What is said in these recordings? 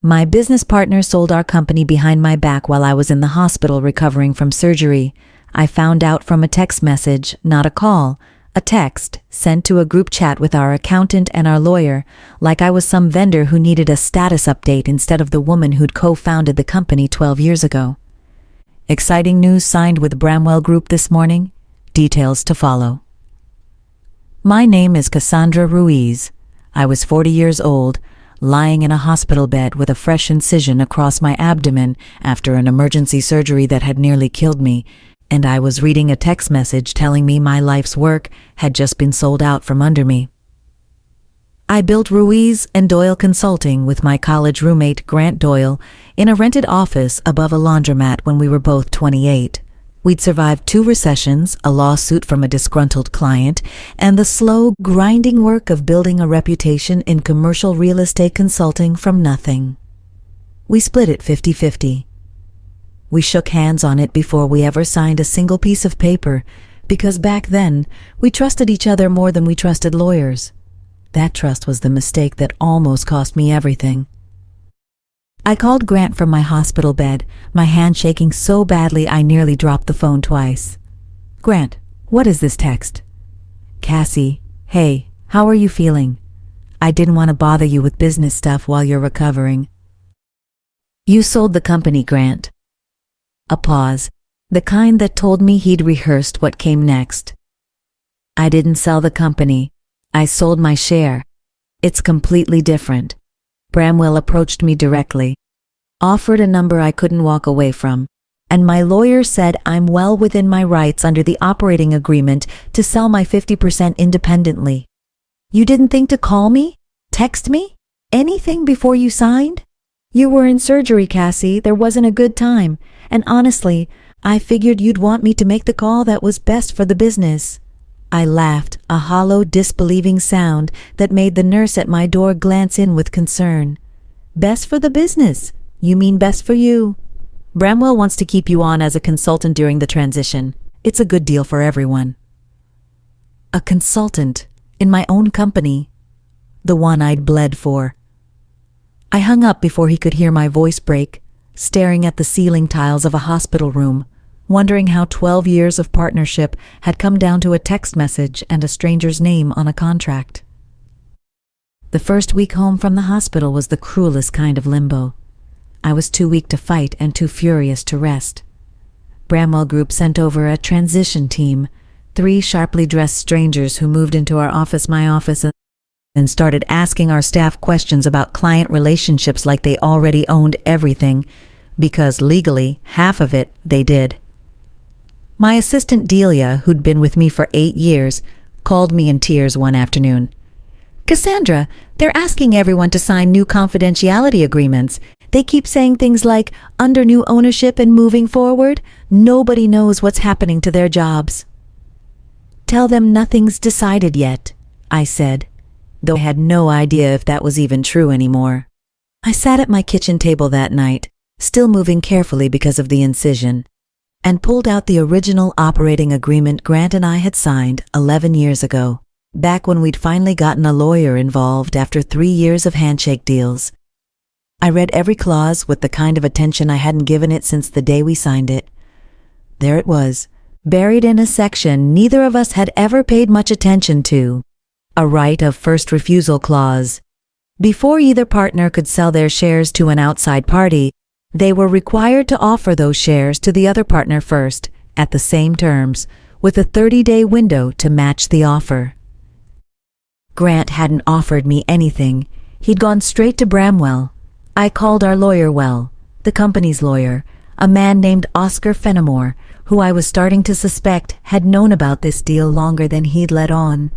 My business partner sold our company behind my back while I was in the hospital recovering from surgery. I found out from a text message, not a call, a text sent to a group chat with our accountant and our lawyer, like I was some vendor who needed a status update instead of the woman who'd co-founded the company 12 years ago. Exciting news signed with Bramwell Group this morning. Details to follow. My name is Cassandra Ruiz. I was 40 years old, lying in a hospital bed with a fresh incision across my abdomen after an emergency surgery that had nearly killed me, and I was reading a text message telling me my life's work had just been sold out from under me. I built Ruiz and Doyle Consulting with my college roommate Grant Doyle in a rented office above a laundromat when we were both 28. We'd survived 2 recessions, a lawsuit from a disgruntled client, and the slow, grinding work of building a reputation in commercial real estate consulting from nothing. We split it 50-50. We shook hands on it before we ever signed a single piece of paper, because back then, we trusted each other more than we trusted lawyers. That trust was the mistake that almost cost me everything. I called Grant from my hospital bed, my hand shaking so badly I nearly dropped the phone twice. "Grant, what is this text?" "Cassie, hey, how are you feeling? I didn't want to bother you with business stuff while you're recovering." "You sold the company, Grant." A pause, the kind that told me he'd rehearsed what came next. "I didn't sell the company. I sold my share. It's completely different." Bramwell approached me directly, offered a number I couldn't walk away from, and my lawyer said I'm well within my rights under the operating agreement to sell my 50% independently. "You didn't think to call me? Text me? Anything before you signed?" "You were in surgery, Cassie. There wasn't a good time. And honestly, I figured you'd want me to make the call that was best for the business." I laughed, a hollow, disbelieving sound that made the nurse at my door glance in with concern. "Best for the business? You mean best for you?" "Bramwell wants to keep you on as a consultant during the transition. It's a good deal for everyone." A consultant in my own company, the one I'd bled for. I hung up before he could hear my voice break, staring at the ceiling tiles of a hospital room, wondering how 12 years of partnership had come down to a text message and a stranger's name on a contract. The first week home from the hospital was the cruelest kind of limbo. I was too weak to fight and too furious to rest. Bramwell Group sent over a transition team, 3 sharply dressed strangers who moved into my office and started asking our staff questions about client relationships like they already owned everything, because legally, half of it they did. My assistant Delia, who'd been with me for 8 years, called me in tears one afternoon. "Cassandra, they're asking everyone to sign new confidentiality agreements. They keep saying things like, under new ownership and moving forward, nobody knows what's happening to their jobs." "Tell them nothing's decided yet," I said, though I had no idea if that was even true anymore. I sat at my kitchen table that night, still moving carefully because of the incision, and pulled out the original operating agreement Grant and I had signed 11 years ago, back when we'd finally gotten a lawyer involved after 3 years of handshake deals. I read every clause with the kind of attention I hadn't given it since the day we signed it. There it was, buried in a section neither of us had ever paid much attention to, a right of first refusal clause. Before either partner could sell their shares to an outside party, they were required to offer those shares to the other partner first, at the same terms, with a 30-day window to match the offer. Grant hadn't offered me anything. He'd gone straight to Bramwell. I called our lawyer the company's lawyer, a man named Oscar Fenimore, who I was starting to suspect had known about this deal longer than he'd let on.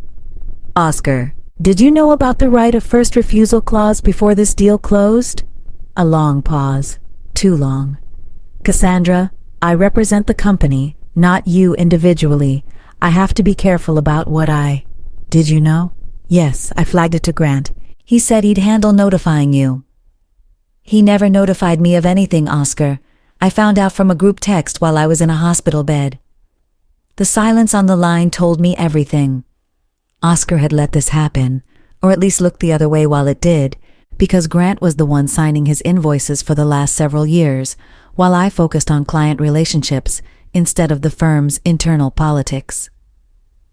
"Oscar, did you know about the right of first refusal clause before this deal closed?" A long pause. Too long. "Cassandra, I represent the company, not you individually. I have to be careful about what I..." "Did you know?" "Yes, I flagged it to Grant. He said he'd handle notifying you." "He never notified me of anything, Oscar. I found out from a group text while I was in a hospital bed." The silence on the line told me everything. Oscar had let this happen, or at least looked the other way while it did, because Grant was the one signing his invoices for the last several years, while I focused on client relationships instead of the firm's internal politics.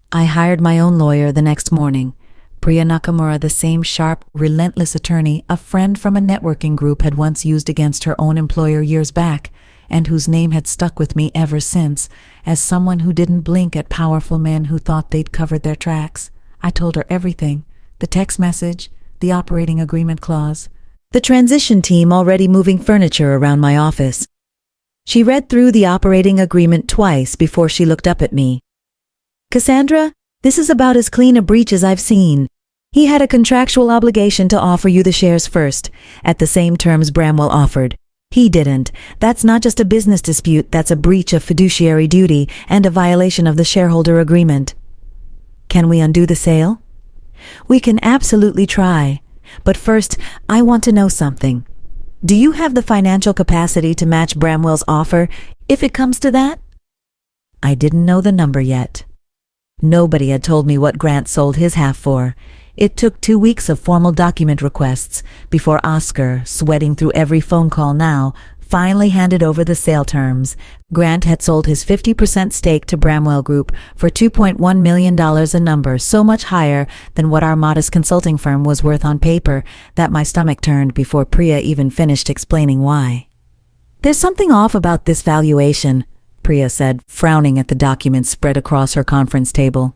I hired my own lawyer the next morning. Priya Nakamura, the same sharp, relentless attorney a friend from a networking group had once used against her own employer years back, and whose name had stuck with me ever since, as someone who didn't blink at powerful men who thought they'd covered their tracks. I told her everything: the text message, the operating agreement clause, the transition team already moving furniture around my office. She read through the operating agreement twice before she looked up at me. "Cassandra, this is about as clean a breach as I've seen. He had a contractual obligation to offer you the shares first, at the same terms Bramwell offered. He didn't. That's not just a business dispute, that's a breach of fiduciary duty and a violation of the shareholder agreement. Can we undo the sale?" "We can absolutely try. But first, I want to know something. Do you have the financial capacity to match Bramwell's offer, if it comes to that?" I didn't know the number yet. Nobody had told me what Grant sold his half for. It took 2 weeks of formal document requests before Oscar, sweating through every phone call now, finally handed over the sale terms. Grant had sold his 50% stake to Bramwell Group for $2.1 million, a number so much higher than what our modest consulting firm was worth on paper that my stomach turned before Priya even finished explaining why. "There's something off about this valuation," Priya said, frowning at the documents spread across her conference table.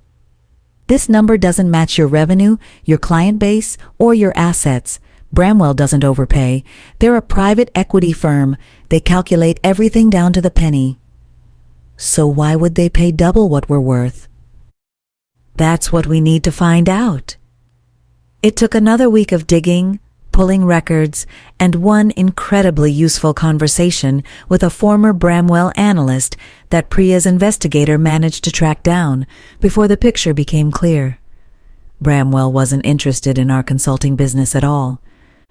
"This number doesn't match your revenue, your client base, or your assets. Bramwell doesn't overpay. They're a private equity firm. They calculate everything down to the penny." "So why would they pay double what we're worth?" "That's what we need to find out." It took another week of digging, pulling records, and one incredibly useful conversation with a former Bramwell analyst that Priya's investigator managed to track down before the picture became clear. Bramwell wasn't interested in our consulting business at all.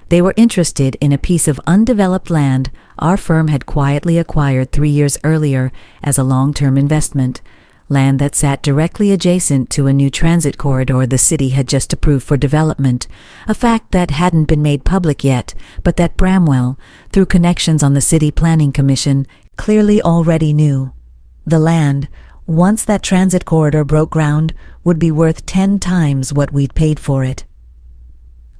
They were interested in a piece of undeveloped land our firm had quietly acquired 3 years earlier as a long-term investment, land that sat directly adjacent to a new transit corridor the city had just approved for development, a fact that hadn't been made public yet, but that Bramwell, through connections on the City Planning Commission, clearly already knew. The land, once that transit corridor broke ground, would be worth 10 times what we'd paid for it.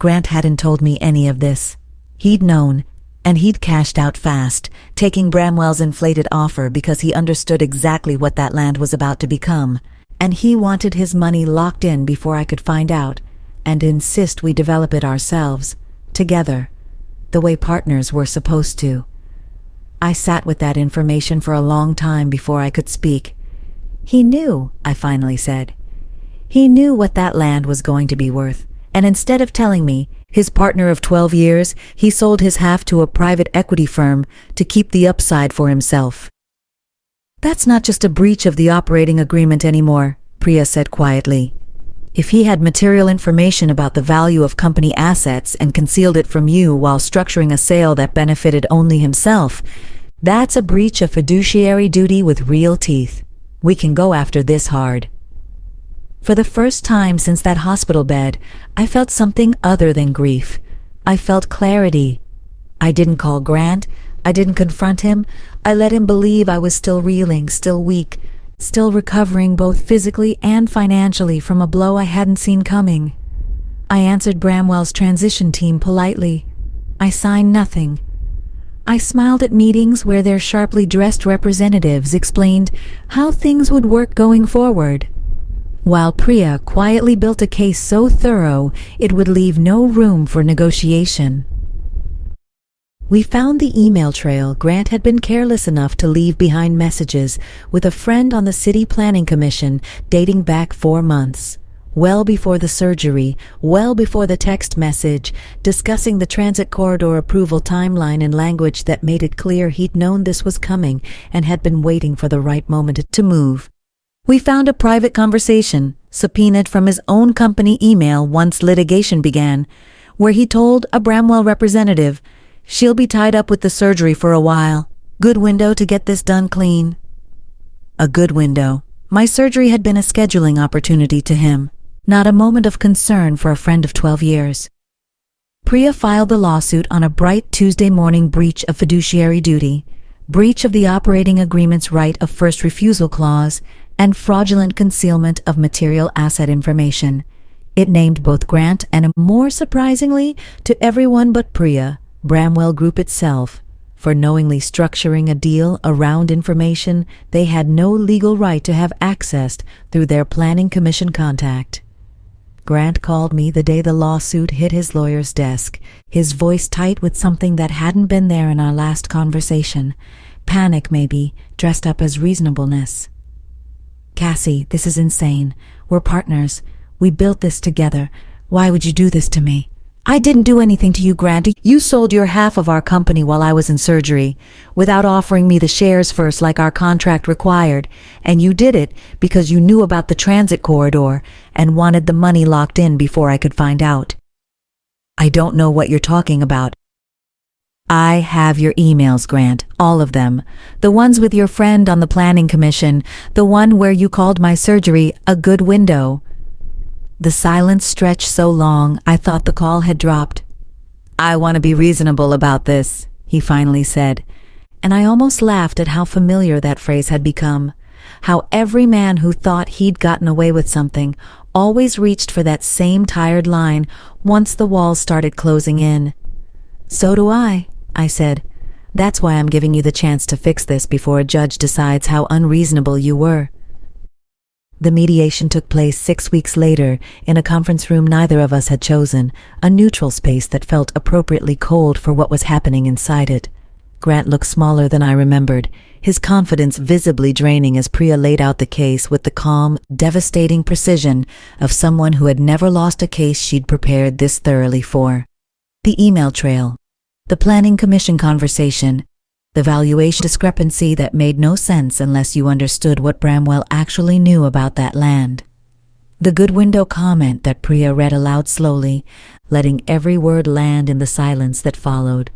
Grant hadn't told me any of this. He'd known, and he'd cashed out fast, taking Bramwell's inflated offer because he understood exactly what that land was about to become, and he wanted his money locked in before I could find out, and insist we develop it ourselves, together, the way partners were supposed to. I sat with that information for a long time before I could speak. "He knew," I finally said. "He knew what that land was going to be worth. And instead of telling me, his partner of 12 years, he sold his half to a private equity firm to keep the upside for himself." "That's not just a breach of the operating agreement anymore," Priya said quietly. "If he had material information about the value of company assets and concealed it from you while structuring a sale that benefited only himself, that's a breach of fiduciary duty with real teeth. We can go after this hard." For the first time since that hospital bed, I felt something other than grief. I felt clarity. I didn't call Grant. I didn't confront him. I let him believe I was still reeling, still weak, still recovering both physically and financially from a blow I hadn't seen coming. I answered Bramwell's transition team politely. I signed nothing. I smiled at meetings where their sharply dressed representatives explained how things would work going forward, while Priya quietly built a case so thorough it would leave no room for negotiation. We found the email trail Grant had been careless enough to leave behind messages with a friend on the City Planning Commission dating back 4 months, well before the surgery, well before the text message, discussing the transit corridor approval timeline in language that made it clear he'd known this was coming and had been waiting for the right moment to move. We found a private conversation, subpoenaed from his own company email once litigation began, where he told a Bramwell representative, "She'll be tied up with the surgery for a while. Good window to get this done clean." A good window. My surgery had been a scheduling opportunity to him, not a moment of concern for a friend of 12 years. Priya filed the lawsuit on a bright Tuesday morning: breach of fiduciary duty, breach of the operating agreement's right of first refusal clause, and fraudulent concealment of material asset information. It named both Grant and, more surprisingly to everyone but Priya, Bramwell Group itself, for knowingly structuring a deal around information they had no legal right to have accessed through their planning commission contact. Grant called me the day the lawsuit hit his lawyer's desk, his voice tight with something that hadn't been there in our last conversation. Panic, maybe, dressed up as reasonableness. "Cassie, this is insane. We're partners. We built this together. Why would you do this to me?" "I didn't do anything to you, Grant. You sold your half of our company while I was in surgery, without offering me the shares first like our contract required, and you did it because you knew about the transit corridor and wanted the money locked in before I could find out." "I don't know what you're talking about." "I have your emails, Grant, all of them. The ones with your friend on the planning commission, the one where you called my surgery a good window." The silence stretched so long I thought the call had dropped. "I want to be reasonable about this," he finally said, and I almost laughed at how familiar that phrase had become, how every man who thought he'd gotten away with something always reached for that same tired line once the walls started closing in. "So do I said. "That's why I'm giving you the chance to fix this before a judge decides how unreasonable you were." The mediation took place 6 weeks later in a conference room neither of us had chosen, a neutral space that felt appropriately cold for what was happening inside it. Grant looked smaller than I remembered, his confidence visibly draining as Priya laid out the case with the calm, devastating precision of someone who had never lost a case she'd prepared this thoroughly for. The email trail, the planning commission conversation, the valuation discrepancy that made no sense unless you understood what Bramwell actually knew about that land. The good window comment that Priya read aloud slowly, letting every word land in the silence that followed.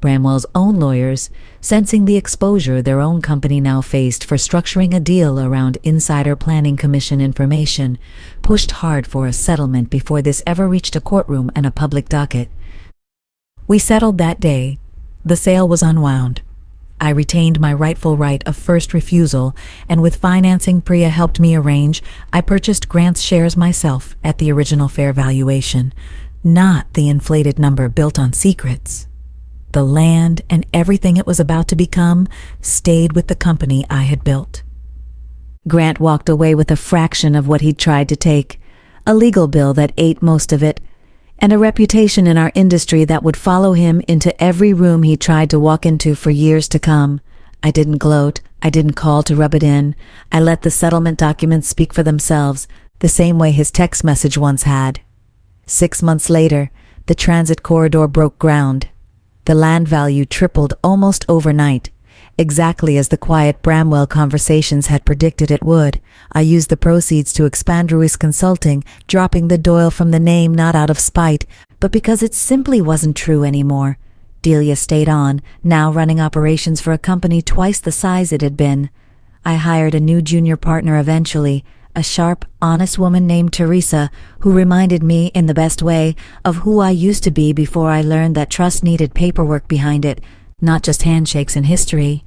Bramwell's own lawyers, sensing the exposure their own company now faced for structuring a deal around insider planning commission information, pushed hard for a settlement before this ever reached a courtroom and a public docket. We settled that day. The sale was unwound. I retained my rightful right of first refusal, and with financing Priya helped me arrange, I purchased Grant's shares myself at the original fair valuation, not the inflated number built on secrets. The land and everything it was about to become stayed with the company I had built. Grant walked away with a fraction of what he'd tried to take, a legal bill that ate most of it, and a reputation in our industry that would follow him into every room he tried to walk into for years to come. I didn't gloat. I didn't call to rub it in. I let the settlement documents speak for themselves, the same way his text message once had. 6 months later, the transit corridor broke ground. The land value tripled almost overnight, exactly as the quiet Bramwell conversations had predicted it would. I used the proceeds to expand Ruiz Consulting, dropping the Doyle from the name not out of spite, but because it simply wasn't true anymore. Delia stayed on, now running operations for a company twice the size it had been. I hired a new junior partner eventually, a sharp, honest woman named Teresa, who reminded me, in the best way, of who I used to be before I learned that trust needed paperwork behind it, not just handshakes and history.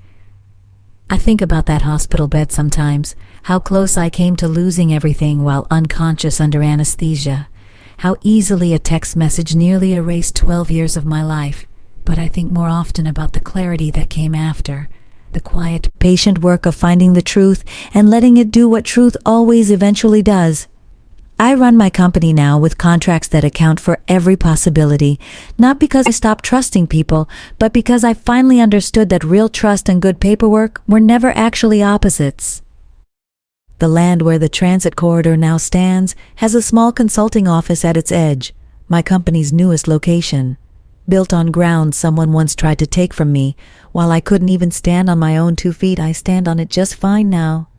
I think about that hospital bed sometimes, how close I came to losing everything while unconscious under anesthesia, how easily a text message nearly erased 12 years of my life. But I think more often about the clarity that came after, the quiet, patient work of finding the truth and letting it do what truth always eventually does. I run my company now with contracts that account for every possibility, not because I stopped trusting people, but because I finally understood that real trust and good paperwork were never actually opposites. The land where the transit corridor now stands has a small consulting office at its edge, my company's newest location. Built on ground someone once tried to take from me. While I couldn't even stand on my own 2 feet, I stand on it just fine now.